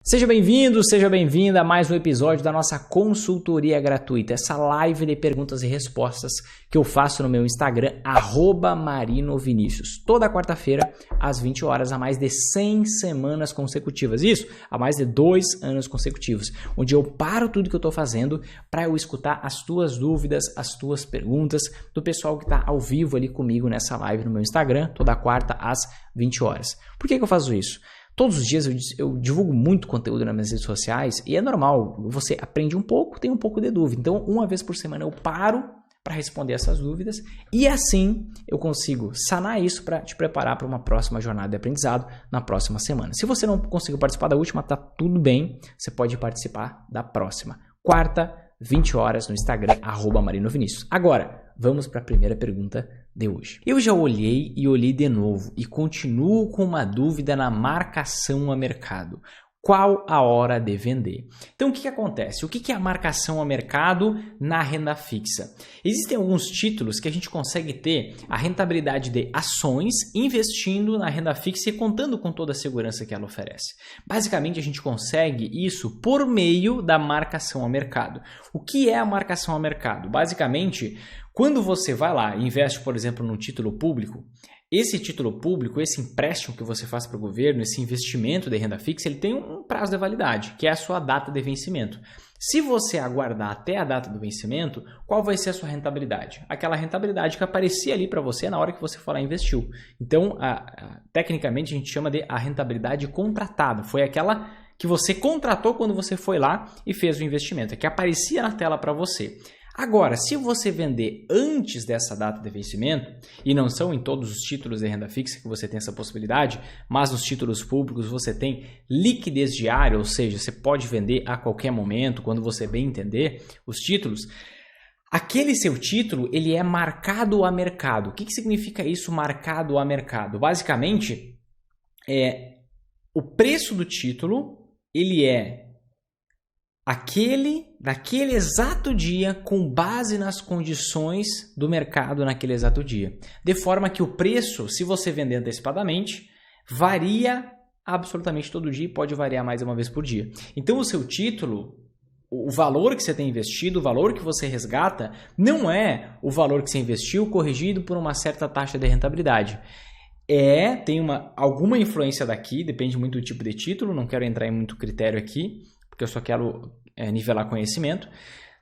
Seja bem-vindo, seja bem-vinda a mais um episódio da nossa consultoria gratuita, essa live de perguntas e respostas que eu faço no meu Instagram, @marinovinicius, toda quarta-feira às 20 horas, há mais de 100 semanas consecutivas, isso, há mais de 2 anos consecutivos, onde eu paro tudo que eu estou fazendo para eu escutar as tuas dúvidas, as tuas perguntas do pessoal que está ao vivo ali comigo nessa live no meu Instagram, toda quarta às 20 horas. Por que eu faço isso? Todos os dias eu divulgo muito conteúdo nas minhas redes sociais e é normal, você aprende um pouco, tem um pouco de dúvida. Então, uma vez por semana eu paro para responder essas dúvidas e assim eu consigo sanar isso para te preparar para uma próxima jornada de aprendizado na próxima semana. Se você não conseguiu participar da última, tá tudo bem, você pode participar da próxima. Quarta, 20 horas no Instagram, @marinovinicius. Agora, vamos para a primeira pergunta de hoje. Eu já olhei e olhei de novo e continuo com uma dúvida na marcação a mercado. Qual a hora de vender? Então, o que acontece? O que é a marcação a mercado na renda fixa? Existem alguns títulos que a gente consegue ter a rentabilidade de ações investindo na renda fixa e contando com toda a segurança que ela oferece. Basicamente, a gente consegue isso por meio da marcação a mercado. O que é a marcação a mercado? Basicamente, quando você vai lá e investe, por exemplo, num título público, esse título público, esse empréstimo que você faz para o governo, esse investimento de renda fixa, ele tem um prazo de validade, que é a sua data de vencimento. Se você aguardar até a data do vencimento, qual vai ser a sua rentabilidade? Aquela rentabilidade que aparecia ali para você na hora que você for lá e investiu. Então, tecnicamente, a gente chama de a rentabilidade contratada. Foi aquela que você contratou quando você foi lá e fez o investimento, que aparecia na tela para você. Agora, se você vender antes dessa data de vencimento, e não são em todos os títulos de renda fixa que você tem essa possibilidade, mas nos títulos públicos você tem liquidez diária, ou seja, você pode vender a qualquer momento, quando você bem entender os títulos, aquele seu título ele é marcado a mercado. O que significa isso, marcado a mercado? Basicamente, o preço do título ele é daquele exato dia com base nas condições do mercado naquele exato dia. De forma que o preço, se você vender antecipadamente, varia absolutamente todo dia e pode variar mais de uma vez por dia. Então o seu título, o valor que você tem investido, o valor que você resgata, não é o valor que você investiu corrigido por uma certa taxa de rentabilidade. Tem alguma influência daqui, depende muito do tipo de título, não quero entrar em muito critério aqui, porque eu só quero nivelar conhecimento.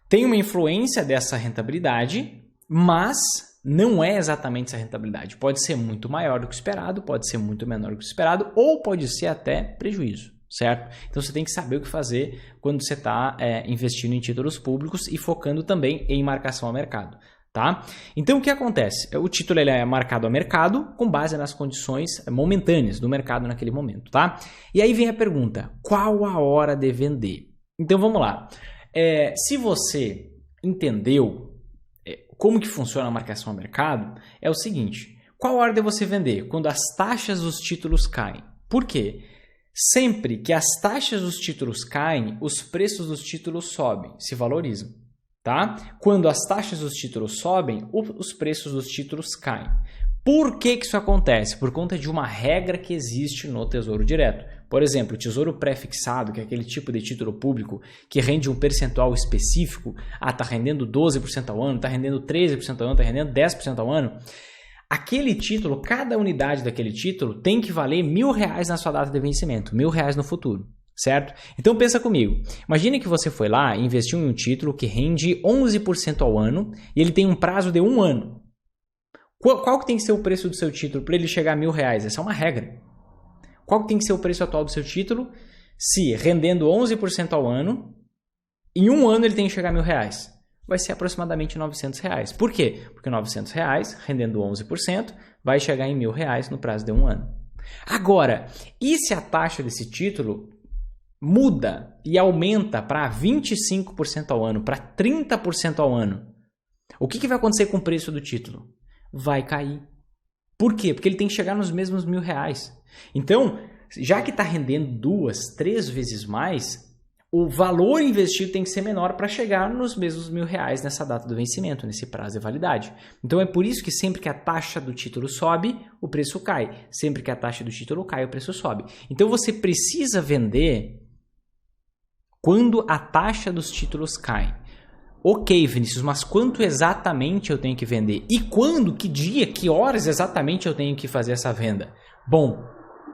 Tem uma influência dessa rentabilidade, mas não é exatamente essa rentabilidade. Pode ser muito maior do que o esperado, pode ser muito menor do que o esperado, ou pode ser até prejuízo, certo? Então você tem que saber o que fazer quando você está investindo em títulos públicos e focando também em marcação a mercado. Tá? Então o que acontece? O título ele é marcado a mercado com base nas condições momentâneas do mercado naquele momento. Tá? E aí vem a pergunta, qual a hora de vender? Então vamos lá. Se você entendeu como que funciona a marcação a mercado, é o seguinte, qual a hora de você vender? Quando as taxas dos títulos caem. Por quê? Sempre que as taxas dos títulos caem, os preços dos títulos sobem, se valorizam. Tá? Quando as taxas dos títulos sobem, os preços dos títulos caem. Por que isso acontece? Por conta de uma regra que existe no Tesouro Direto. Por exemplo, o Tesouro Pré-fixado, que é aquele tipo de título público que rende um percentual específico, está rendendo 12% ao ano, está rendendo 13% ao ano, está rendendo 10% ao ano. Aquele título, cada unidade daquele título tem que valer R$1.000 na sua data de vencimento, R$1.000 no futuro. Certo? Então pensa comigo, imagine que você foi lá e investiu em um título que rende 11% ao ano e ele tem um prazo de 1 ano. Qual que tem que ser o preço do seu título para ele chegar a R$1.000? Essa é uma regra. Qual que tem que ser o preço atual do seu título se rendendo 11% ao ano, em 1 ano ele tem que chegar a R$1.000? Vai ser aproximadamente R$900. Por quê? Porque R$900 rendendo 11% vai chegar em R$1.000 no prazo de 1 ano. Agora, e se a taxa desse título muda e aumenta para 25% ao ano, para 30% ao ano? O que vai acontecer com o preço do título? Vai cair. Por quê? Porque ele tem que chegar nos mesmos R$1.000. Então, já que está rendendo 2, 3 vezes mais, o valor investido tem que ser menor para chegar nos mesmos R$1.000 nessa data do vencimento, nesse prazo de validade. Então é por isso que sempre que a taxa do título sobe, o preço cai. Sempre que a taxa do título cai, o preço sobe. Então você precisa vender quando a taxa dos títulos cai. Ok, Vinícius, mas quanto exatamente eu tenho que vender? E quando, que dia, que horas exatamente eu tenho que fazer essa venda? Bom,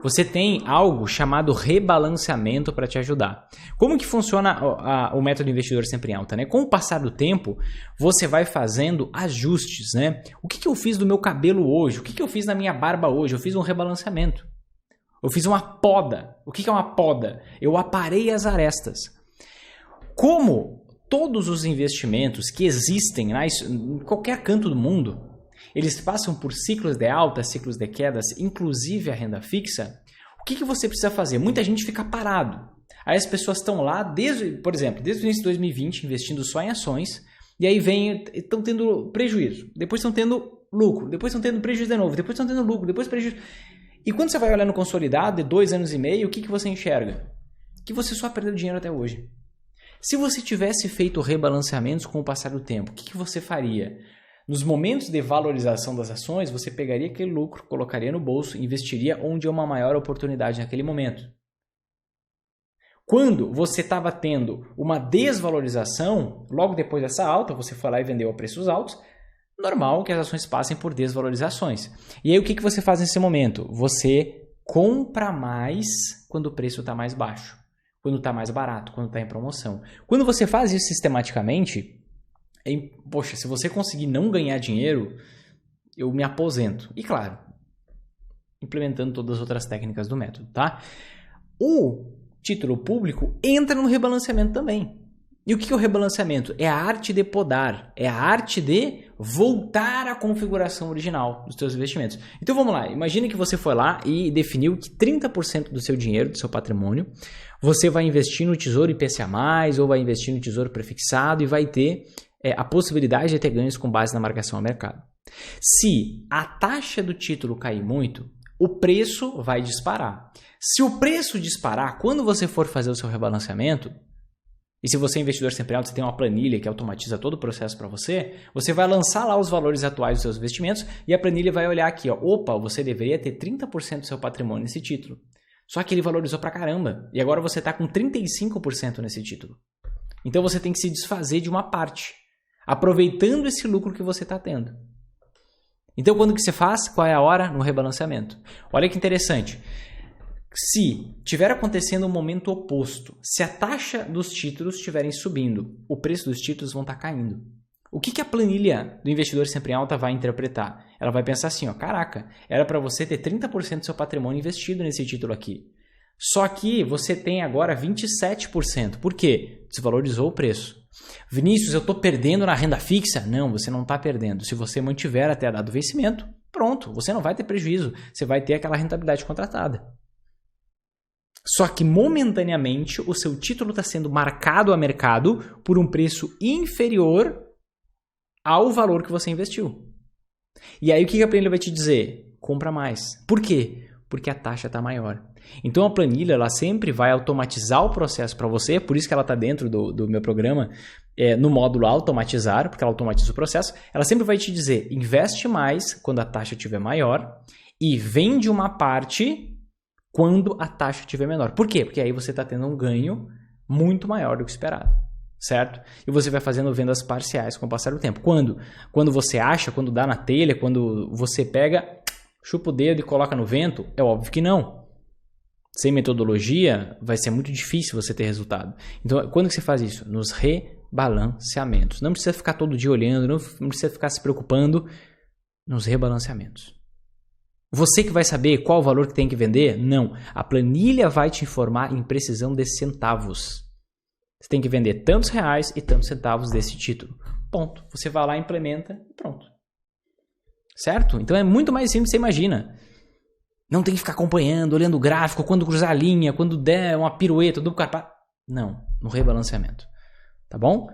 você tem algo chamado rebalanceamento para te ajudar. Como que funciona o método investidor sempre em alta, né? Com o passar do tempo, você vai fazendo ajustes, né? O que eu fiz do meu cabelo hoje? O que eu fiz na minha barba hoje? Eu fiz um rebalanceamento. Eu fiz uma poda. O que é uma poda? Eu aparei as arestas. Como todos os investimentos que existem em qualquer canto do mundo, eles passam por ciclos de altas, ciclos de quedas, inclusive a renda fixa, o que você precisa fazer? Muita gente fica parado. Aí as pessoas estão lá, por exemplo, desde o início de 2020, investindo só em ações, e aí estão tendo prejuízo, depois estão tendo lucro, depois estão tendo prejuízo de novo, depois estão tendo lucro, depois prejuízo. E quando você vai olhar no consolidado de 2 anos e meio, o que você enxerga? Que você só perdeu dinheiro até hoje. Se você tivesse feito rebalanceamentos com o passar do tempo, o que você faria? Nos momentos de valorização das ações, você pegaria aquele lucro, colocaria no bolso, investiria onde é uma maior oportunidade naquele momento. Quando você estava tendo uma desvalorização, logo depois dessa alta, você foi lá e vendeu a preços altos, normal que as ações passem por desvalorizações. E aí o que você faz nesse momento? Você compra mais quando o preço está mais baixo, quando está mais barato, quando está em promoção. Quando você faz isso sistematicamente, poxa, se você conseguir não ganhar dinheiro, eu me aposento. E claro, implementando todas as outras técnicas do método, tá? O título público entra no rebalanceamento também. E o que é o rebalanceamento? É a arte de podar, é a arte de voltar à configuração original dos seus investimentos. Então vamos lá, imagine que você foi lá e definiu que 30% do seu dinheiro, do seu patrimônio, você vai investir no Tesouro IPCA+, ou vai investir no Tesouro Prefixado e vai ter a possibilidade de ter ganhos com base na marcação ao mercado. Se a taxa do título cair muito, o preço vai disparar. Se o preço disparar, quando você for fazer o seu rebalanceamento, e se você é investidor sempre alto, você tem uma planilha que automatiza todo o processo para você, você vai lançar lá os valores atuais dos seus investimentos e a planilha vai olhar aqui, ó, opa, você deveria ter 30% do seu patrimônio nesse título. Só que ele valorizou pra caramba e agora você está com 35% nesse título. Então você tem que se desfazer de uma parte, aproveitando esse lucro que você está tendo. Então quando que você faz? Qual é a hora? No rebalanceamento. Olha que interessante. Se tiver acontecendo um momento oposto, se a taxa dos títulos estiverem subindo, o preço dos títulos vão estar caindo. O que a planilha do investidor sempre em alta vai interpretar? Ela vai pensar assim, ó, caraca, era para você ter 30% do seu patrimônio investido nesse título aqui. Só que você tem agora 27%. Por quê? Desvalorizou o preço. Vinícius, eu estou perdendo na renda fixa? Não, você não está perdendo. Se você mantiver até a data do vencimento, pronto, você não vai ter prejuízo. Você vai ter aquela rentabilidade contratada. Só que momentaneamente o seu título está sendo marcado a mercado por um preço inferior ao valor que você investiu. E aí o que a planilha vai te dizer? Compra mais. Por quê? Porque a taxa está maior. Então a planilha ela sempre vai automatizar o processo para você, por isso que ela está dentro do meu programa, no módulo automatizar, porque ela automatiza o processo. Ela sempre vai te dizer, investe mais quando a taxa estiver maior e vende uma parte quando a taxa estiver menor. Por quê? Porque aí você está tendo um ganho muito maior do que esperado, certo? E você vai fazendo vendas parciais com o passar do tempo. Quando? Quando você acha, quando dá na telha, quando você pega, chupa o dedo e coloca no vento, é óbvio que não. Sem metodologia, vai ser muito difícil você ter resultado. Então, quando que você faz isso? Nos rebalanceamentos. Não precisa ficar todo dia olhando, não precisa ficar se preocupando nos rebalanceamentos. Você que vai saber qual o valor que tem que vender? Não. A planilha vai te informar em precisão de centavos. Você tem que vender tantos reais e tantos centavos desse título. Ponto. Você vai lá, implementa e pronto. Certo? Então é muito mais simples do que você imagina. Não tem que ficar acompanhando, olhando o gráfico, quando cruzar a linha, quando der uma pirueta, duplo carpado. Não, no rebalanceamento. Tá bom?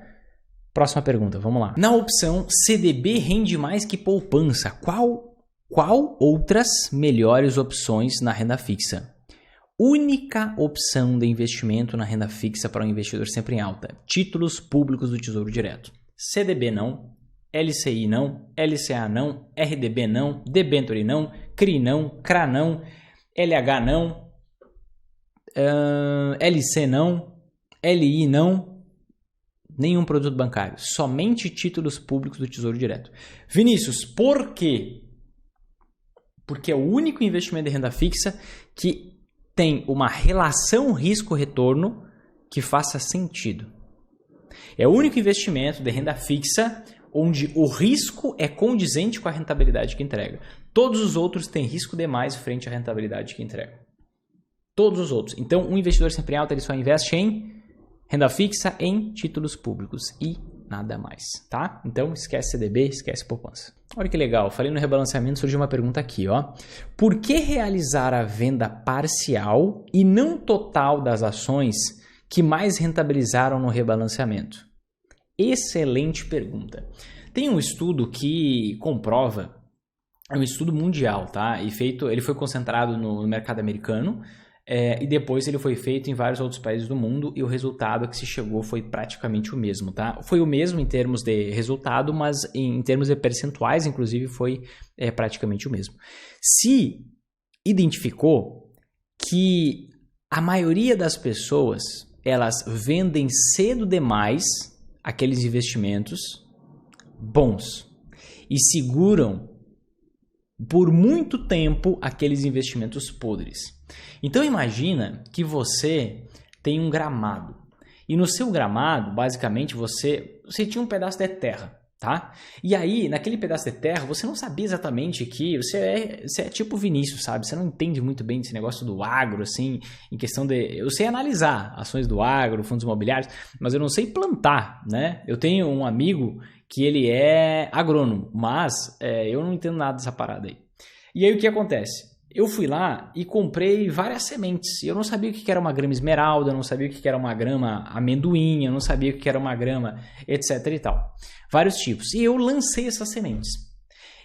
Próxima pergunta, vamos lá. Na opção CDB rende mais que poupança, qual outras melhores opções na renda fixa? Única opção de investimento na renda fixa para um investidor sempre em alta. Títulos públicos do Tesouro Direto. CDB não, LCI não, LCA não, RDB não, Debenture não, CRI não, CRA não, LH não, LC não, LI não, nenhum produto bancário, somente títulos públicos do Tesouro Direto. Vinícius, por quê? Porque é o único investimento de renda fixa que tem uma relação risco-retorno que faça sentido. É o único investimento de renda fixa onde o risco é condizente com a rentabilidade que entrega. Todos os outros têm risco demais frente à rentabilidade que entrega. Todos os outros. Então, um investidor sempre alto, ele só investe em renda fixa, em títulos públicos e nada mais, tá? Então, esquece CDB, esquece poupança. Olha que legal, falei no rebalanceamento, surgiu uma pergunta aqui, ó. Por que realizar a venda parcial e não total das ações que mais rentabilizaram no rebalanceamento? Excelente pergunta. Tem um estudo que comprova, é um estudo mundial, tá? E ele foi concentrado no mercado americano, e depois ele foi feito em vários outros países do mundo e o resultado que se chegou foi praticamente o mesmo, tá? Foi o mesmo em termos de resultado, mas em termos de percentuais, inclusive, foi praticamente o mesmo. Se identificou que a maioria das pessoas, elas vendem cedo demais aqueles investimentos bons e seguram por muito tempo aqueles investimentos podres. Então imagina que você tem um gramado e no seu gramado, basicamente, você tinha um pedaço de terra, tá? E aí, naquele pedaço de terra, você não sabia exatamente que você é tipo Vinícius, sabe? Você não entende muito bem desse negócio do agro, assim, em questão de... Eu sei analisar ações do agro, fundos imobiliários, mas eu não sei plantar, né? Eu tenho um amigo que ele é agrônomo, mas eu não entendo nada dessa parada aí. E aí o que acontece? Eu fui lá e comprei várias sementes. Eu não sabia o que era uma grama esmeralda, eu não sabia o que era uma grama amendoim, eu não sabia o que era uma grama, etc e tal. Vários tipos. E eu lancei essas sementes.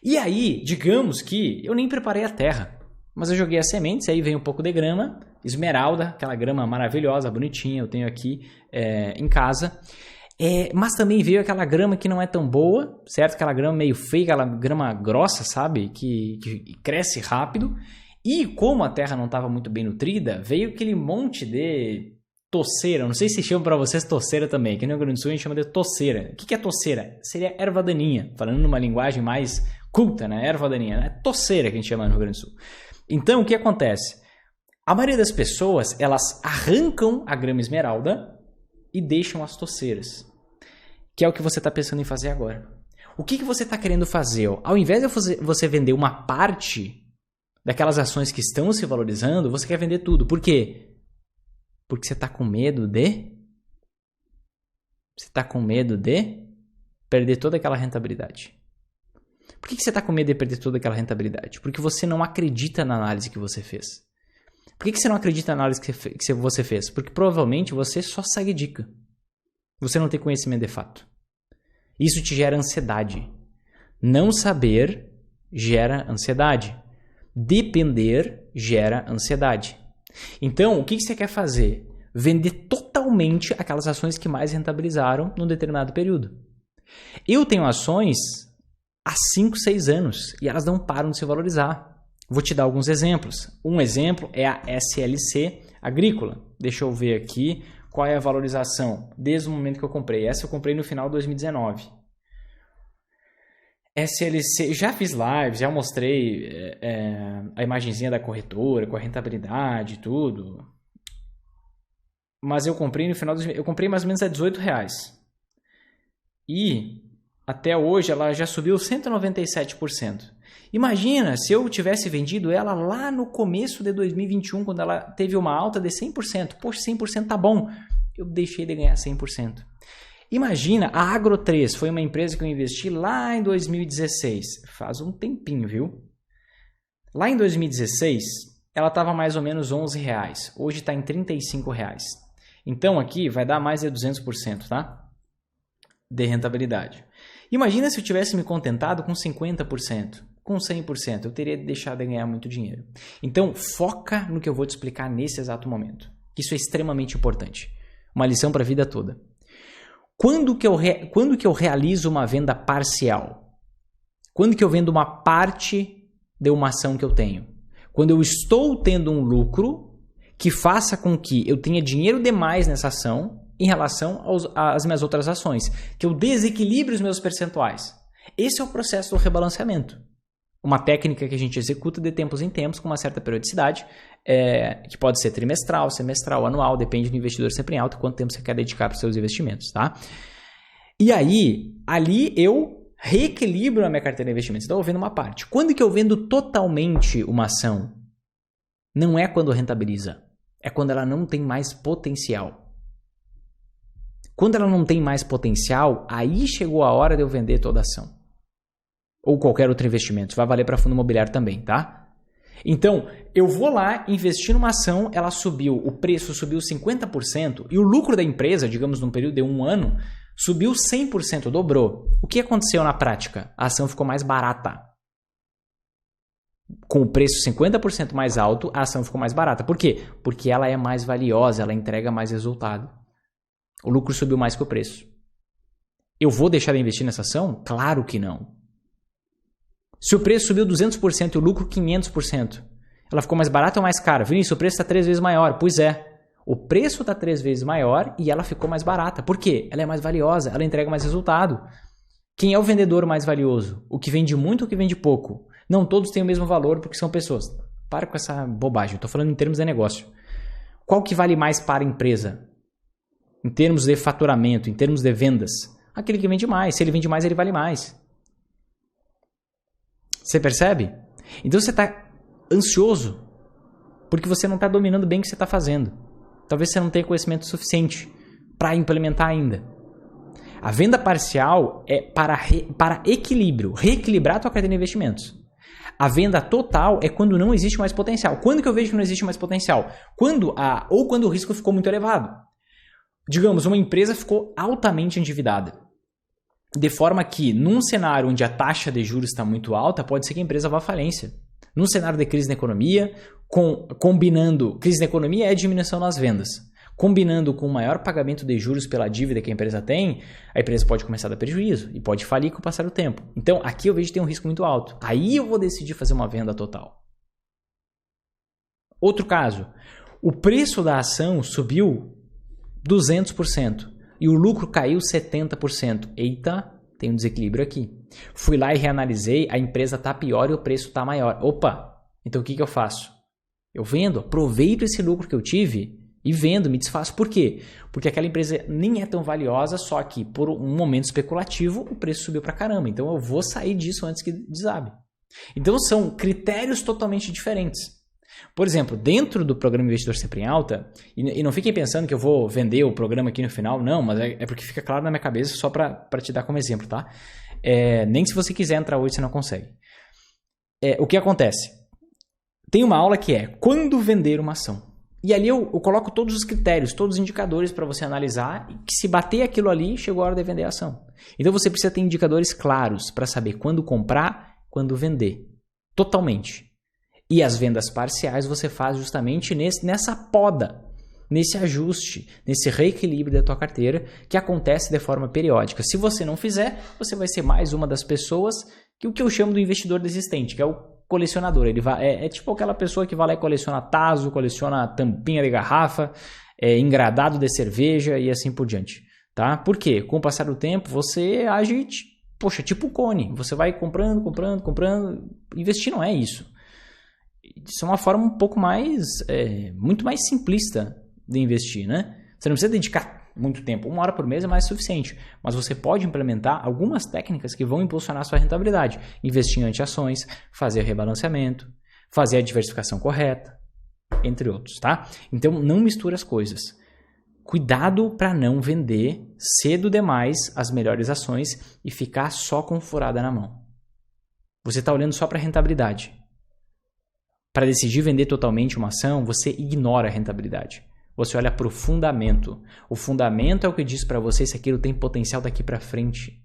E aí, digamos que eu nem preparei a terra, mas eu joguei as sementes, aí veio um pouco de grama esmeralda, aquela grama maravilhosa, bonitinha, eu tenho aqui em casa. Mas também veio aquela grama que não é tão boa, certo? Aquela grama meio feia, aquela grama grossa, sabe? Que cresce rápido. E como a terra não estava muito bem nutrida, veio aquele monte de toceira. Não sei se chama para vocês toceira também. Aqui no Rio Grande do Sul a gente chama de toceira. O que é toceira? Seria erva daninha, falando numa linguagem mais culta, né? Erva daninha, né? Toceira que a gente chama no Rio Grande do Sul. Então o que acontece? A maioria das pessoas, elas arrancam a grama esmeralda e deixam as toceiras, que é o que você está pensando em fazer agora. O que você está querendo fazer? Ao invés de você vender uma parte daquelas ações que estão se valorizando, você quer vender tudo. Por quê? Porque você está com medo de... Você está com medo de perder toda aquela rentabilidade. Por que você está com medo de perder toda aquela rentabilidade? Porque você não acredita na análise que você fez. Por que você não acredita na análise que você fez? Porque provavelmente você só segue dica. Você não tem conhecimento de fato. Isso te gera ansiedade. Não saber gera ansiedade. Depender gera ansiedade. Então, o que você quer fazer? Vender totalmente aquelas ações que mais rentabilizaram num determinado período. Eu tenho ações há 5, 6 anos e elas não param de se valorizar. Vou te dar alguns exemplos. Um exemplo é a SLC Agrícola. Deixa eu ver aqui qual é a valorização desde o momento que eu comprei. Essa eu comprei no final de 2019. SLC, já fiz lives, já mostrei a imagenzinha da corretora com a rentabilidade e tudo. Mas eu comprei no final eu comprei mais ou menos a R$18. E até hoje ela já subiu 197%. Imagina se eu tivesse vendido ela lá no começo de 2021, quando ela teve uma alta de 100%. Poxa, 100% tá bom. Eu deixei de ganhar 100%. Imagina, a Agro3 foi uma empresa que eu investi lá em 2016. Faz um tempinho, viu? Lá em 2016, ela estava mais ou menos R$11. Hoje está em R$35. Então aqui vai dar mais de 200%, tá? De rentabilidade. Imagina se eu tivesse me contentado com 50%. Com 100%, eu teria deixado de ganhar muito dinheiro. Então, foca no que eu vou te explicar nesse exato momento. Isso é extremamente importante. Uma lição para a vida toda. Quando que eu realizo uma venda parcial? Quando que eu vendo uma parte de uma ação que eu tenho? Quando eu estou tendo um lucro que faça com que eu tenha dinheiro demais nessa ação em relação às minhas outras ações, que eu desequilibre os meus percentuais. Esse é o processo do rebalanceamento. Uma técnica que a gente executa de tempos em tempos, com uma certa periodicidade, que pode ser trimestral, semestral, anual, depende do investidor sempre em alta, quanto tempo você quer dedicar para os seus investimentos, tá? E aí, ali eu reequilibro a minha carteira de investimentos. Então, eu vendo uma parte. Quando que eu vendo totalmente uma ação? Não é quando rentabiliza. É quando ela não tem mais potencial. Quando ela não tem mais potencial, aí chegou a hora de eu vender toda a ação. Ou qualquer outro investimento. Isso vai valer para fundo imobiliário também, tá? Então, eu vou lá investir numa ação, ela subiu, o preço subiu 50% e o lucro da empresa, digamos num período de 1 ano, subiu 100%, dobrou. O que aconteceu na prática? A ação ficou mais barata. Com o preço 50% mais alto, a ação ficou mais barata. Por quê? Porque ela é mais valiosa, ela entrega mais resultado. O lucro subiu mais que o preço. Eu vou deixar de investir nessa ação? Claro que não. Se o preço subiu 200% e o lucro 500%, ela ficou mais barata ou mais cara? Vinícius, o preço está 3 vezes maior. Pois é. O preço está 3 vezes maior e ela ficou mais barata. Por quê? Ela é mais valiosa, ela entrega mais resultado. Quem é o vendedor mais valioso? O que vende muito ou o que vende pouco? Não todos têm o mesmo valor porque são pessoas. Para com essa bobagem, eu estou falando em termos de negócio. Qual que vale mais para a empresa? Em termos de faturamento, em termos de vendas? Aquele que vende mais. Se ele vende mais, ele vale mais. Você percebe? Então você está ansioso porque você não está dominando bem o que você está fazendo. Talvez você não tenha conhecimento suficiente para implementar ainda. A venda parcial é para equilíbrio, reequilibrar a tua carteira de investimentos. A venda total é quando não existe mais potencial. Quando que eu vejo que não existe mais potencial? Quando o risco ficou muito elevado. Digamos, uma empresa ficou altamente endividada. De forma que, num cenário onde a taxa de juros está muito alta, pode ser que a empresa vá à falência. Num cenário de crise na economia, combinando... Crise na economia é diminuição nas vendas. Combinando com o maior pagamento de juros pela dívida que a empresa tem, a empresa pode começar a dar prejuízo e pode falir com o passar do tempo. Então, aqui eu vejo que tem um risco muito alto. Aí eu vou decidir fazer uma venda total. Outro caso. O preço da ação subiu 200% e o lucro caiu 70%. Eita, tem um desequilíbrio aqui. Fui lá e reanalisei, a empresa está pior e o preço está maior. Opa, então o que eu faço? Eu vendo, aproveito esse lucro que eu tive e vendo, me desfaço. Por quê? Porque aquela empresa nem é tão valiosa, só que por um momento especulativo o preço subiu pra caramba. Então eu vou sair disso antes que desabe. Então são critérios totalmente diferentes. Por exemplo, dentro do programa Investidor Sempre em Alta, e não fiquem pensando que eu vou vender o programa aqui no final, não, mas é porque fica claro na minha cabeça só para te dar como exemplo, tá? Nem se você quiser entrar hoje você não consegue. O que acontece? Tem uma aula que é quando vender uma ação. E ali eu coloco todos os critérios, todos os indicadores para você analisar, e que se bater aquilo ali, chegou a hora de vender a ação. Então você precisa ter indicadores claros para saber quando comprar, quando vender. Totalmente. E as vendas parciais você faz justamente nessa poda, nesse ajuste, nesse reequilíbrio da tua carteira que acontece de forma periódica. Se você não fizer, você vai ser mais uma das pessoas que o que eu chamo do investidor desistente, que é o colecionador. Ele é tipo aquela pessoa que vai lá e coleciona tazo, coleciona tampinha de garrafa, engradado de cerveja e assim por diante. Tá? Por quê? Com o passar do tempo, você age, tipo cone. Você vai comprando. Investir não é isso. Isso é uma forma um pouco mais, muito mais simplista de investir, né? Você não precisa dedicar muito tempo, 1 hora por mês é mais suficiente, mas você pode implementar algumas técnicas que vão impulsionar a sua rentabilidade. Investir em anti-ações, fazer rebalanceamento, fazer a diversificação correta, entre outros, tá? Então não misture as coisas. Cuidado para não vender cedo demais as melhores ações e ficar só com furada na mão. Você está olhando só para a rentabilidade. Para decidir vender totalmente uma ação, você ignora a rentabilidade. Você olha para o fundamento. O fundamento é o que diz para você se aquilo tem potencial daqui para frente.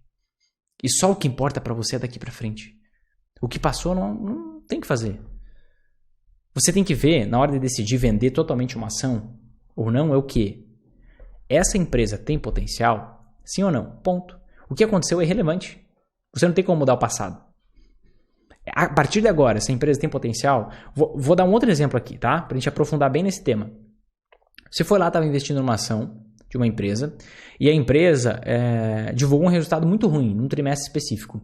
E só o que importa para você é daqui para frente. O que passou não tem que fazer. Você tem que ver, na hora de decidir vender totalmente uma ação ou não, é o quê? Essa empresa tem potencial? Sim ou não? Ponto. O que aconteceu é irrelevante. Você não tem como mudar o passado. A partir de agora, essa empresa tem potencial? Vou dar um outro exemplo aqui, tá? Pra gente aprofundar bem nesse tema. Você foi lá, estava investindo numa ação, de uma empresa e a empresa divulgou um resultado muito ruim num trimestre específico.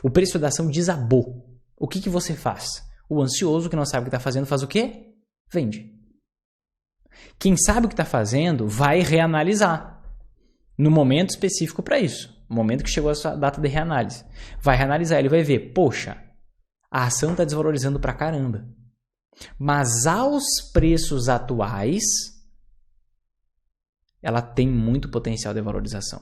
O preço da ação desabou. O que você faz? O ansioso que não sabe o que está fazendo faz o quê? Vende. Quem sabe o que está fazendo vai reanalisar no momento específico para isso. No momento que chegou a sua data de reanálise. Vai reanalisar, ele vai ver, poxa, a ação está desvalorizando pra caramba. Mas aos preços atuais, ela tem muito potencial de valorização.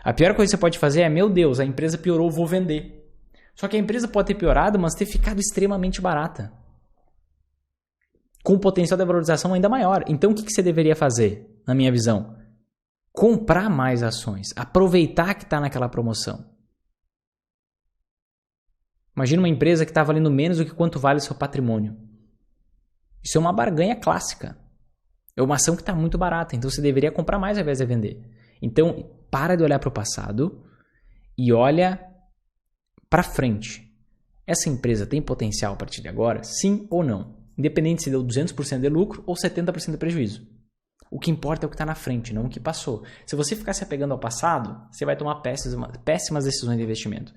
A pior coisa que você pode fazer é, meu Deus, a empresa piorou, vou vender. Só que a empresa pode ter piorado, mas ter ficado extremamente barata. Com um potencial de valorização ainda maior. Então o que você deveria fazer, na minha visão? Comprar mais ações. Aproveitar que está naquela promoção. Imagina uma empresa que está valendo menos do que quanto vale o seu patrimônio. Isso é uma barganha clássica. É uma ação que está muito barata, então você deveria comprar mais ao invés de vender. Então, para de olhar para o passado e olha para frente. Essa empresa tem potencial a partir de agora? Sim ou não? Independente se deu 200% de lucro ou 70% de prejuízo. O que importa é o que está na frente, não o que passou. Se você ficar se apegando ao passado, você vai tomar péssimas decisões de investimento.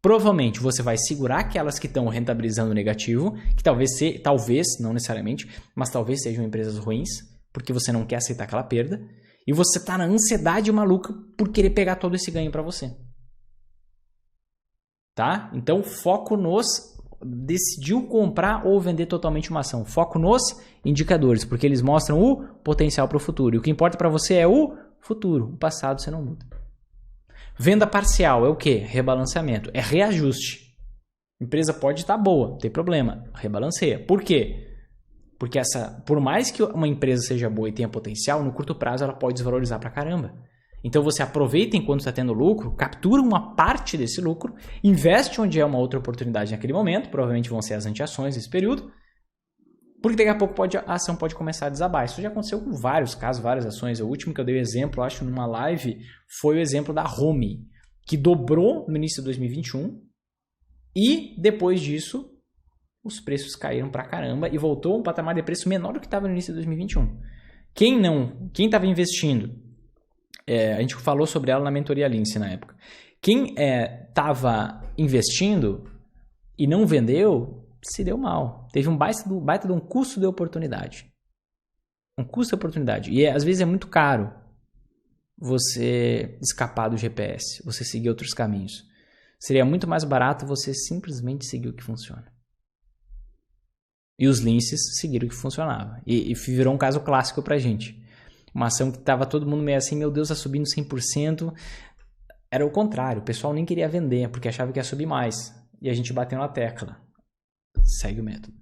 Provavelmente você vai segurar aquelas que estão rentabilizando negativo, que talvez, não necessariamente, mas talvez sejam empresas ruins, porque você não quer aceitar aquela perda, e você está na ansiedade maluca por querer pegar todo esse ganho para você. Tá? Então, foco nos... Decidiu comprar ou vender totalmente uma ação. Foco nos indicadores, porque eles mostram o potencial para o futuro. E o que importa para você é o futuro. O passado você não muda. Venda parcial é o quê? Rebalanceamento. É reajuste. A empresa pode estar boa, não tem problema. Rebalanceia. Por quê? Porque por mais que uma empresa seja boa e tenha potencial, no curto prazo ela pode desvalorizar pra caramba. Então você aproveita enquanto está tendo lucro, captura uma parte desse lucro, investe onde é uma outra oportunidade naquele momento, provavelmente vão ser as anti-ações nesse período, porque daqui a pouco a ação pode começar a desabar. Isso já aconteceu com vários casos, várias ações. O último que eu dei exemplo, acho, numa live, foi o exemplo da Home, que dobrou no início de 2021 e depois disso os preços caíram pra caramba e voltou a um patamar de preço menor do que estava no início de 2021. Quem estava investindo, a gente falou sobre ela na mentoria Lince na época. Quem estava investindo e não vendeu, se deu mal. Teve um baita de um custo de oportunidade. Um custo de oportunidade. E às vezes é muito caro você escapar do GPS, você seguir outros caminhos. Seria muito mais barato você simplesmente seguir o que funciona. E os linces seguiram o que funcionava. E virou um caso clássico pra gente. Uma ação que estava todo mundo meio assim, meu Deus, está subindo 100%. Era o contrário, o pessoal nem queria vender, porque achava que ia subir mais. E a gente bateu na tecla. Segue o método.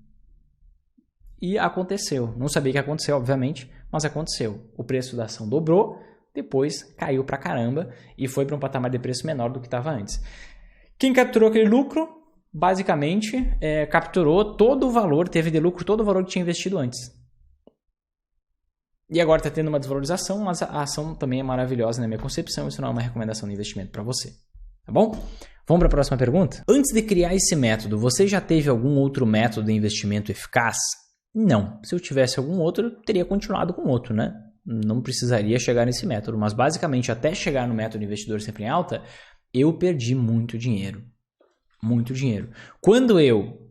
E aconteceu. Não sabia o que aconteceu, obviamente, mas aconteceu. O preço da ação dobrou, depois caiu pra caramba e foi para um patamar de preço menor do que estava antes. Quem capturou aquele lucro, basicamente, capturou todo o valor, teve de lucro todo o valor que tinha investido antes. E agora está tendo uma desvalorização, mas a ação também é maravilhosa na minha concepção. Isso não é uma recomendação de investimento para você. Tá bom? Vamos para a próxima pergunta? Antes de criar esse método, você já teve algum outro método de investimento eficaz? Não. Se eu tivesse algum outro, eu teria continuado com outro, né? Não precisaria chegar nesse método. Mas basicamente, até chegar no método investidor sempre em alta, eu perdi muito dinheiro. Muito dinheiro. Quando eu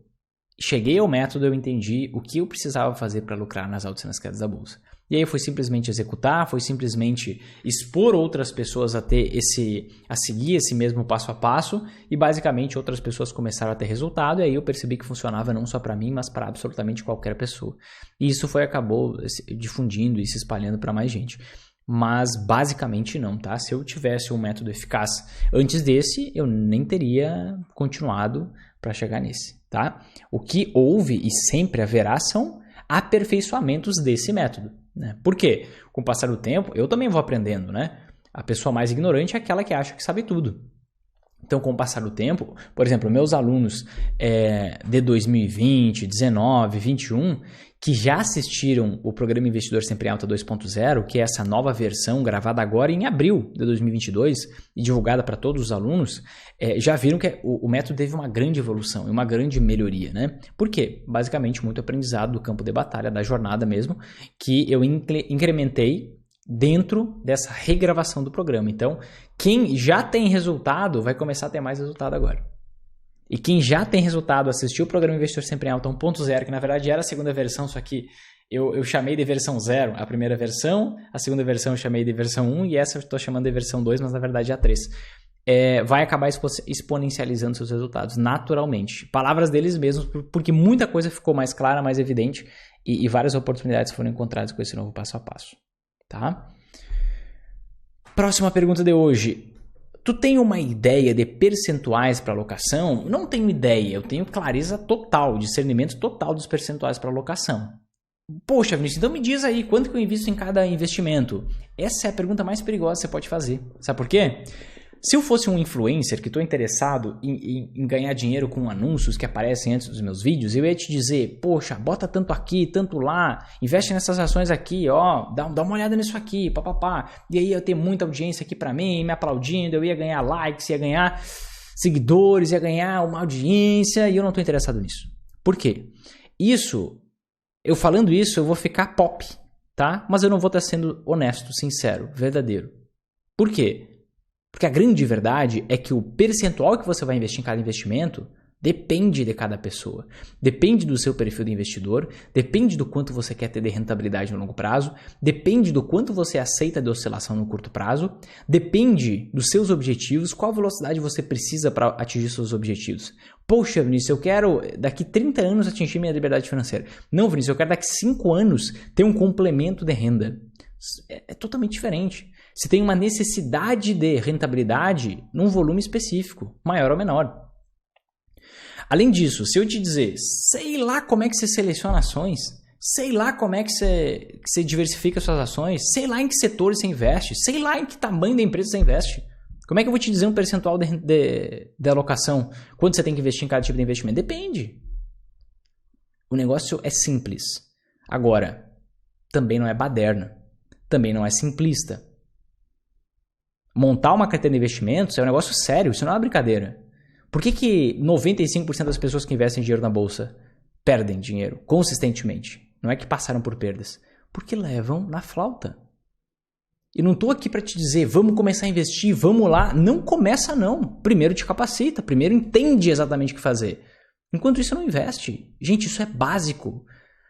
cheguei ao método, eu entendi o que eu precisava fazer para lucrar nas altas e nas quedas da bolsa. E aí foi simplesmente executar, foi simplesmente expor outras pessoas a seguir esse mesmo passo a passo e basicamente outras pessoas começaram a ter resultado e aí eu percebi que funcionava não só para mim, mas para absolutamente qualquer pessoa. E isso acabou difundindo e se espalhando para mais gente. Mas basicamente não, tá? Se eu tivesse um método eficaz antes desse, eu nem teria continuado para chegar nesse, tá? O que houve e sempre haverá são aperfeiçoamentos desse método, né? Por quê? Com o passar do tempo, eu também vou aprendendo, né? A pessoa mais ignorante é aquela que acha que sabe tudo. Então, com o passar do tempo, por exemplo, meus alunos de 2020, 19, 21, que já assistiram o Programa Investidor Sempre em Alta 2.0, que é essa nova versão gravada agora em abril de 2022 e divulgada para todos os alunos, já viram que o método teve uma grande evolução e uma grande melhoria, né? Por quê? Basicamente, muito aprendizado do campo de batalha, da jornada mesmo, que eu incrementei dentro dessa regravação do programa. Então, quem já tem resultado vai começar a ter mais resultado agora. E quem já tem resultado, assistiu o Programa Investidor Sempre em Alta 1.0, que na verdade era a segunda versão, só que eu chamei de versão 0 a primeira versão, a segunda versão eu chamei de versão 1 e essa eu estou chamando de versão 2, mas na verdade é a 3. Vai acabar exponencializando seus resultados naturalmente. Palavras deles mesmos, porque muita coisa ficou mais clara, mais evidente e várias oportunidades foram encontradas com esse novo passo a passo. Tá? Próxima pergunta de hoje. Tu tem uma ideia de percentuais para alocação? Não tenho ideia, eu tenho clareza total, discernimento total dos percentuais para alocação. Poxa, Vinícius, então me diz aí quanto que eu invisto em cada investimento? Essa é a pergunta mais perigosa que você pode fazer. Sabe por quê? Se eu fosse um influencer que estou interessado em ganhar dinheiro com anúncios que aparecem antes dos meus vídeos, eu ia te dizer, poxa, bota tanto aqui, tanto lá, investe nessas ações aqui, ó, dá uma olhada nisso aqui, papapá. E aí eu ia ter muita audiência aqui para mim, me aplaudindo, eu ia ganhar likes, ia ganhar seguidores, ia ganhar uma audiência e eu não estou interessado nisso. Por quê? Eu falando isso, eu vou ficar pop, tá? Mas eu não vou estar sendo honesto, sincero, verdadeiro. Por quê? Porque a grande verdade é que o percentual que você vai investir em cada investimento depende de cada pessoa. Depende do seu perfil de investidor, depende do quanto você quer ter de rentabilidade no longo prazo, depende do quanto você aceita de oscilação no curto prazo, depende dos seus objetivos, qual velocidade você precisa para atingir seus objetivos. Poxa, Vinícius, eu quero daqui 30 anos atingir minha liberdade financeira. Não, Vinícius, eu quero daqui 5 anos ter um complemento de renda. É totalmente diferente. Você tem uma necessidade de rentabilidade num volume específico, maior ou menor. Além disso, se eu te dizer, sei lá como é que você seleciona ações, sei lá como é que você diversifica suas ações, sei lá em que setores você investe, sei lá em que tamanho da empresa você investe. Como é que eu vou te dizer um percentual de alocação? Quanto você tem que investir em cada tipo de investimento? Depende. O negócio é simples. Agora, também não é baderna. Também não é simplista. Montar uma carteira de investimentos é um negócio sério, isso não é uma brincadeira. Por que 95% das pessoas que investem dinheiro na bolsa perdem dinheiro consistentemente? Não é que passaram por perdas. Porque levam na flauta. E não estou aqui para te dizer, vamos começar a investir, vamos lá. Não começa não. Primeiro te capacita, primeiro entende exatamente o que fazer. Enquanto isso, não investe. Gente, isso é básico.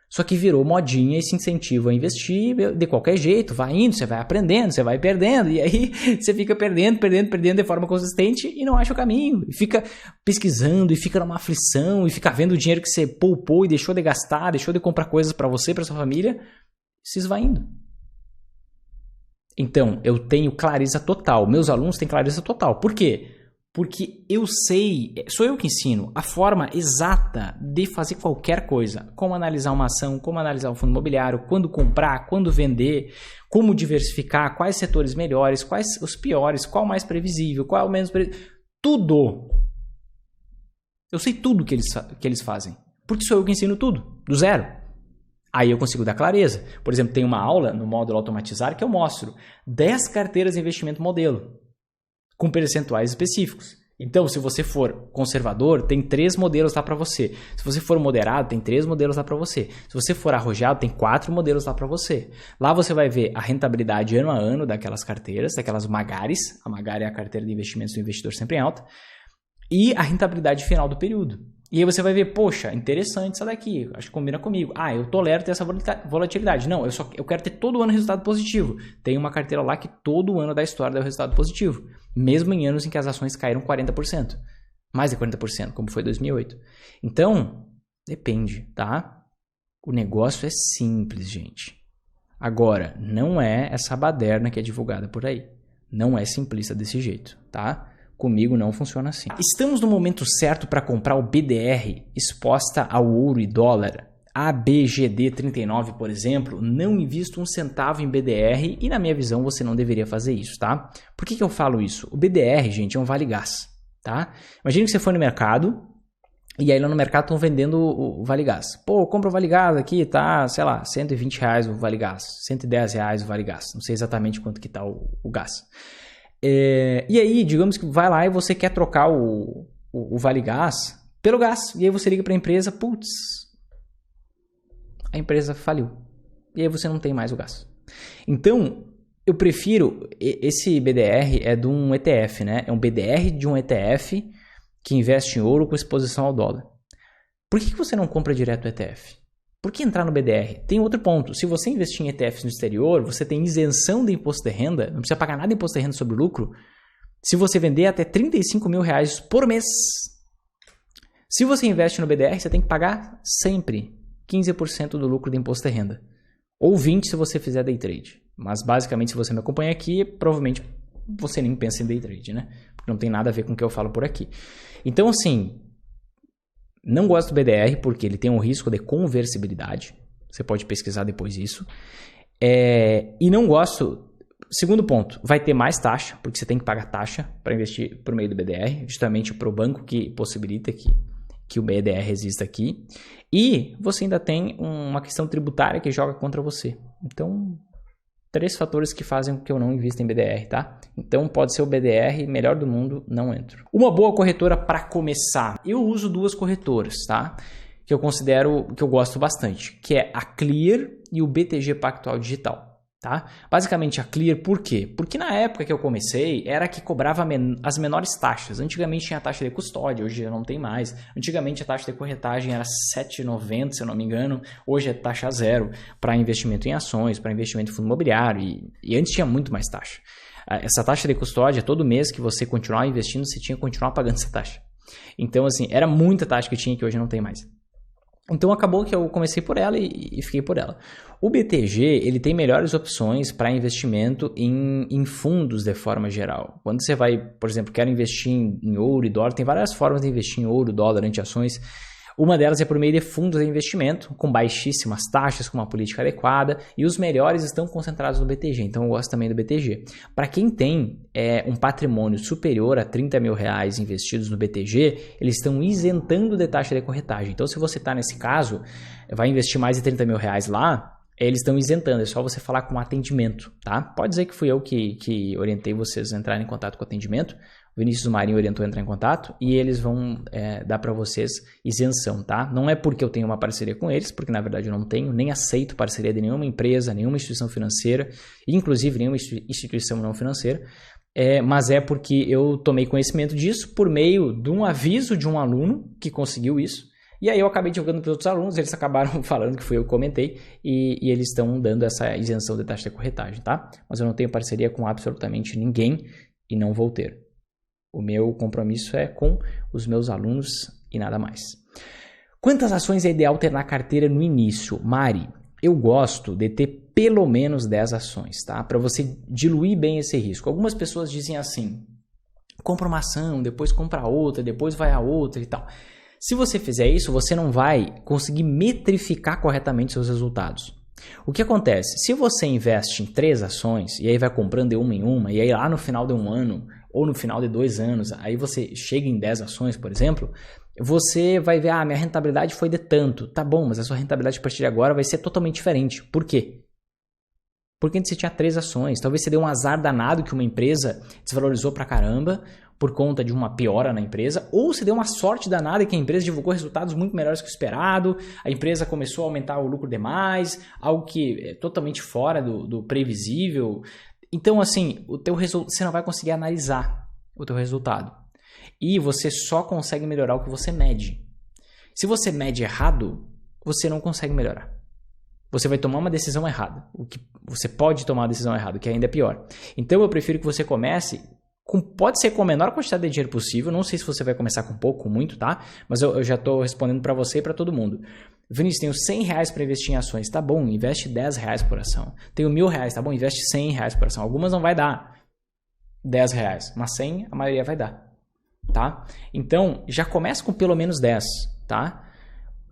Só que virou modinha e se incentiva a investir de qualquer jeito. Vai indo, você vai aprendendo, você vai perdendo. E aí você fica perdendo de forma consistente e não acha o caminho. E fica pesquisando e fica numa aflição e fica vendo o dinheiro que você poupou e deixou de gastar, deixou de comprar coisas para você, para sua família, se esvaindo. Então, eu tenho clareza total. Meus alunos têm clareza total. Por quê? Porque eu sei, sou eu que ensino a forma exata de fazer qualquer coisa. Como analisar uma ação, como analisar um fundo imobiliário, quando comprar, quando vender, como diversificar, quais setores melhores, quais os piores, qual mais previsível, qual menos previsível. Tudo. Eu sei tudo que eles fazem. Porque sou eu que ensino tudo, do zero. Aí eu consigo dar clareza. Por exemplo, tem uma aula no módulo Automatizar que eu mostro 10 carteiras de investimento modelo, com percentuais específicos. Então, se você for conservador, tem 3 modelos lá para você. Se você for moderado, tem 3 modelos lá para você. Se você for arrojado, tem 4 modelos lá para você. Lá você vai ver a rentabilidade ano a ano daquelas carteiras, daquelas Magares. A Magari é a carteira de investimentos do investidor sempre em alta. E a rentabilidade final do período. E aí você vai ver, poxa, interessante essa daqui, acho que combina comigo. Ah, eu tolero ter essa volatilidade. Não, eu quero ter todo ano resultado positivo. Tem uma carteira lá que todo ano da história deu resultado positivo. Mesmo em anos em que as ações caíram 40%. Mais de 40%, como foi 2008. Então, depende, tá? O negócio é simples, gente. Agora, não é essa baderna que é divulgada por aí. Não é simplista desse jeito, tá? Comigo não funciona assim. Estamos no momento certo para comprar o BDR exposta ao ouro e dólar. ABGD39, por exemplo, não invisto um centavo em BDR e na minha visão você não deveria fazer isso, tá? Por que eu falo isso? O BDR, gente, é um vale gás. tá? Imagina que você foi no mercado e aí lá no mercado estão vendendo o Vale Gás. Pô, compra o Vale Gás aqui, tá, sei lá, R$120 o Vale Gás, R$110 o Vale Gás. Não sei exatamente quanto que tá o gás. E aí, digamos que vai lá e você quer trocar o Vale Gás pelo gás. E aí você liga para a empresa, putz, a empresa faliu. E aí você não tem mais o gás. Então, eu prefiro, esse BDR é de um ETF, né? É um BDR de um ETF que investe em ouro com exposição ao dólar. Por que você não compra direto o ETF? Por que entrar no BDR? Tem outro ponto. Se você investir em ETFs no exterior, você tem isenção de imposto de renda, não precisa pagar nada de imposto de renda sobre o lucro, se você vender até R$35 mil por mês. Se você investe no BDR, você tem que pagar sempre 15% do lucro de imposto de renda. Ou 20% se você fizer day trade. Mas basicamente, se você me acompanha aqui, provavelmente você nem pensa em day trade, né? Porque não tem nada a ver com o que eu falo por aqui. Então, assim, não gosto do BDR porque ele tem um risco de conversibilidade. Você pode pesquisar depois isso. E não gosto... Segundo ponto, vai ter mais taxa, porque você tem que pagar taxa para investir por meio do BDR, justamente para o banco que possibilita que o BDR exista aqui. E você ainda tem uma questão tributária que joga contra você. Então, 3 fatores que fazem com que eu não invista em BDR, tá? Então, pode ser o BDR, melhor do mundo, não entro. Uma boa corretora para começar. Eu uso 2 corretoras, tá? Que eu considero, que eu gosto bastante, que é a Clear e o BTG Pactual Digital. Tá? Basicamente a Clear, por quê? Porque na época que eu comecei, era que cobrava as menores taxas. Antigamente tinha a taxa de custódia, hoje já não tem mais. Antigamente a taxa de corretagem era R$ 7,90, se eu não me engano. Hoje é taxa zero para investimento em ações, para investimento em fundo imobiliário. E antes tinha muito mais taxa. Essa taxa de custódia, todo mês que você continuar investindo, você tinha que continuar pagando essa taxa. Então, assim, era muita taxa que tinha que hoje não tem mais. Então acabou que eu comecei por ela e fiquei por ela. O BTG, ele tem melhores opções para investimento em fundos de forma geral. Quando você vai, por exemplo, quer investir em ouro e dólar, tem várias formas de investir em ouro, dólar, ações. Uma delas é por meio de fundos de investimento, com baixíssimas taxas, com uma política adequada, e os melhores estão concentrados no BTG, então eu gosto também do BTG. Para quem tem um patrimônio superior a R$30 mil investidos no BTG, eles estão isentando de taxa de corretagem. Então, se você está nesse caso, vai investir mais de R$30 mil lá, eles estão isentando, é só você falar com o atendimento, tá? Pode dizer que fui eu que orientei vocês a entrarem em contato com o atendimento. O Vinícius Marinho orientou a entrar em contato e eles vão dar para vocês isenção, tá? Não é porque eu tenho uma parceria com eles, porque na verdade eu não tenho, nem aceito parceria de nenhuma empresa, nenhuma instituição financeira, inclusive nenhuma instituição não financeira, mas é porque eu tomei conhecimento disso por meio de um aviso de um aluno que conseguiu isso. E aí eu acabei divulgando para os outros alunos, eles acabaram falando que foi eu que comentei e eles estão dando essa isenção de taxa de corretagem, tá? Mas eu não tenho parceria com absolutamente ninguém e não vou ter. O meu compromisso é com os meus alunos e nada mais. Quantas ações é ideal ter na carteira no início? Mari, eu gosto de ter pelo menos 10 ações, tá? Para você diluir bem esse risco. Algumas pessoas dizem assim, compra uma ação, depois compra outra, depois vai a outra e tal. Se você fizer isso, você não vai conseguir metrificar corretamente seus resultados. O que acontece? Se você investe em 3 ações e aí vai comprando de uma em uma e aí lá no final de um ano ou no final de 2 anos, aí você chega em 10 ações, por exemplo, você vai ver, minha rentabilidade foi de tanto. Tá bom, mas a sua rentabilidade a partir de agora vai ser totalmente diferente. Por quê? Porque antes você tinha 3 ações. Talvez você deu um azar danado que uma empresa desvalorizou pra caramba por conta de uma piora na empresa, ou você deu uma sorte danada que a empresa divulgou resultados muito melhores que o esperado, a empresa começou a aumentar o lucro demais, algo que é totalmente fora do previsível. Então, assim, você não vai conseguir analisar o teu resultado. E você só consegue melhorar o que você mede. Se você mede errado, você não consegue melhorar. Você vai tomar uma decisão errada. Você pode tomar uma decisão errada, que ainda é pior. Então, eu prefiro que você comece pode ser com a menor quantidade de dinheiro possível. Não sei se você vai começar com pouco ou muito, tá? Mas eu já estou respondendo para você e para todo mundo. Vinícius, tenho R$100 para investir em ações. Tá bom, investe R$10 por ação. Tenho R$1.000, tá bom, investe R$100 por ação. Algumas não vai dar R$10, mas 100 a maioria vai dar, tá? Então, já começa com pelo menos 10, tá?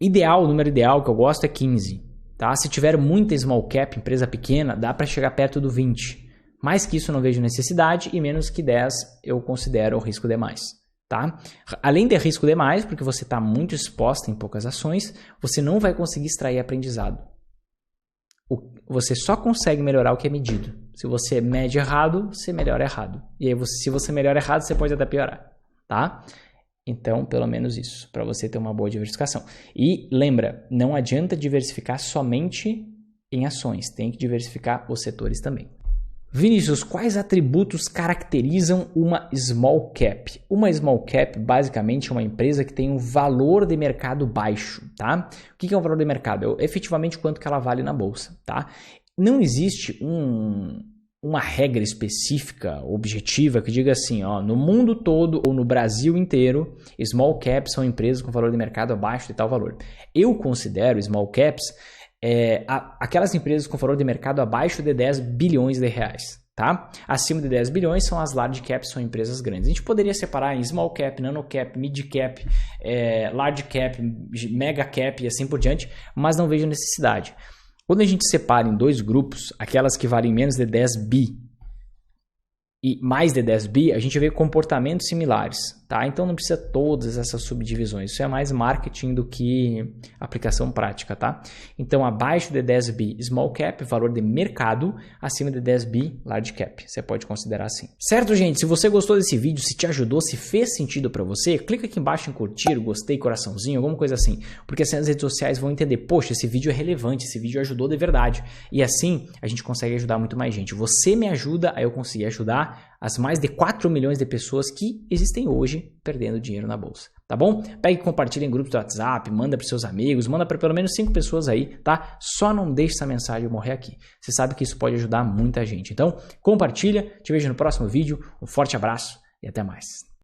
O número ideal que eu gosto é 15, tá? Se tiver muita small cap, empresa pequena, dá para chegar perto do 20. Mais que isso eu não vejo necessidade e menos que 10 eu considero o risco demais, tá? Além de risco demais, porque você está muito exposto em poucas ações, você não vai conseguir extrair aprendizado. Você só consegue melhorar o que é medido. Se você mede errado, você melhora errado. E aí, se você melhora errado, você pode até piorar, tá? Então, pelo menos isso, para você ter uma boa diversificação. E lembra, não adianta diversificar somente em ações, tem que diversificar os setores também. Vinícius, quais atributos caracterizam uma small cap? Uma small cap, basicamente, é uma empresa que tem um valor de mercado baixo, tá? O que é o valor de mercado? É efetivamente quanto que ela vale na bolsa, tá? Não existe uma regra específica, objetiva, que diga assim, ó, no mundo todo ou no Brasil inteiro, small caps são empresas com valor de mercado abaixo de tal valor. Eu considero small caps aquelas empresas com valor de mercado abaixo de 10 bilhões de reais, tá? Acima de 10 bilhões são as large caps, são empresas grandes. A gente poderia separar em small cap, nano cap, mid cap, large cap, mega cap e assim por diante, mas não vejo necessidade. Quando a gente separa em dois grupos, aquelas que valem menos de 10 bi e mais de 10 bi, a gente vê comportamentos similares, tá? Então não precisa todas essas subdivisões, isso é mais marketing do que aplicação prática, tá? Então abaixo de 10 bi, small cap, valor de mercado, acima de 10 bi, large cap, você pode considerar assim. Certo, gente? Se você gostou desse vídeo, se te ajudou, se fez sentido para você, clica aqui embaixo em curtir, gostei, coraçãozinho, alguma coisa assim, porque assim as redes sociais vão entender, poxa, esse vídeo é relevante, esse vídeo ajudou de verdade, e assim a gente consegue ajudar muito mais gente. Você me ajuda a eu conseguir ajudar as mais de 4 milhões de pessoas que existem hoje perdendo dinheiro na bolsa, tá bom? Pega e compartilha em grupos do WhatsApp, manda para seus amigos, manda para pelo menos 5 pessoas aí, tá? Só não deixe essa mensagem morrer aqui. Você sabe que isso pode ajudar muita gente. Então, compartilha, te vejo no próximo vídeo, um forte abraço e até mais.